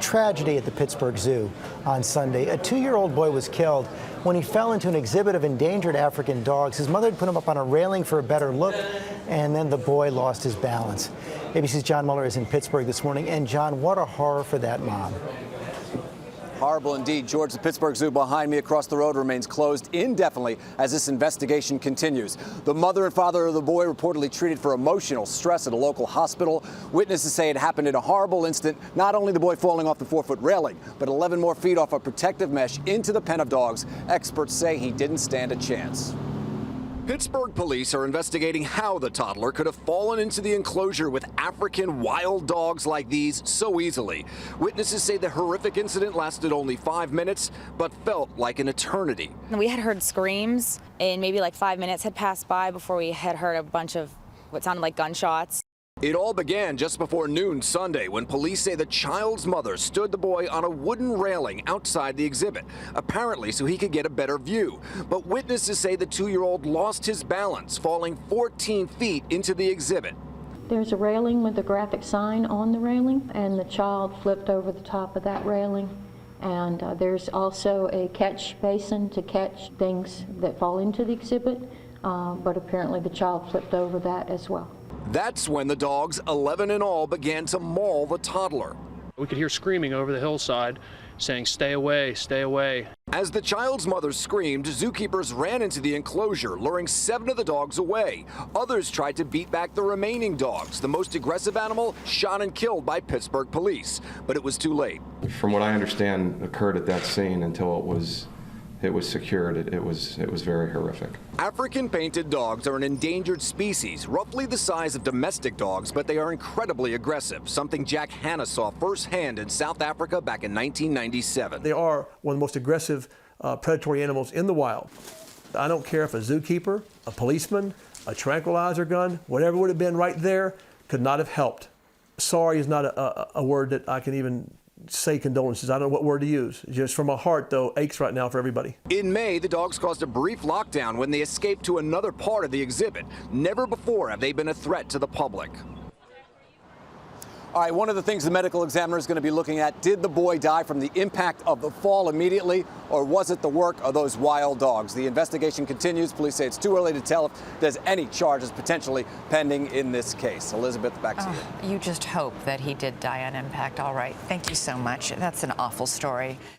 tragedy at the Pittsburgh Zoo on Sunday. A 2-year-old boy was killed when he fell into an exhibit of endangered African dogs. His mother had put him up on a railing for a better look, and then the boy lost his balance. ABC's John Muller is in Pittsburgh this morning. And John, what a horror for that mom. Horrible indeed. George, the Pittsburgh Zoo behind me across the road remains closed indefinitely as this investigation continues. The mother and father of the boy reportedly treated for emotional stress at a local hospital. Witnesses say it happened in a horrible instant. Not only the boy falling off the 4-foot railing, but 11 more feet off a protective mesh into the pen of dogs. Experts say he didn't stand a chance. Pittsburgh police are investigating how the toddler could have fallen into the enclosure with African wild dogs like these so easily. Witnesses say the horrific incident lasted only 5 minutes, but felt like an eternity. We had heard screams, and maybe like 5 minutes had passed by before we had heard a bunch of what sounded like gunshots. It all began just before noon Sunday when police say the child's mother stood the boy on a wooden railing outside the exhibit, apparently so he could get a better view. But witnesses say the 2-year-old lost his balance, falling 14 feet into the exhibit. There's a railing with a graphic sign on the railing, and the child flipped over the top of that railing. And there's also a catch basin to catch things that fall into the exhibit, but apparently the child flipped over that as well. That's when the dogs, 11 in all, began to maul the toddler. We could hear screaming over the hillside saying, "Stay away, stay away." As the child's mother screamed, zookeepers ran into the enclosure, luring 7 of the dogs away. Others tried to beat back the remaining dogs. The most aggressive animal shot and killed by Pittsburgh police, but it was too late. From what I understand, occurred at that scene until it was secured. It was very horrific. African painted dogs are an endangered species, roughly the size of domestic dogs, but they are incredibly aggressive, something Jack Hanna saw firsthand in South Africa back in 1997. They are one of the most aggressive predatory animals in the wild. I don't care if a zookeeper, a policeman, a tranquilizer gun, whatever would have been right there, could not have helped. Sorry is not a word that I can even say condolences. I don't know what word to use. Just from my heart, though, aches right now for everybody. In May, the dogs caused a brief lockdown when they escaped to another part of the exhibit. Never before have they been a threat to the public. All right, one of the things the medical examiner is going to be looking at, did the boy die from the impact of the fall immediately, or was it the work of those wild dogs? The investigation continues. Police say it's too early to tell if there's any charges potentially pending in this case. Elizabeth, back to you. You just hope that he did die on impact. All right. Thank you so much. That's an awful story.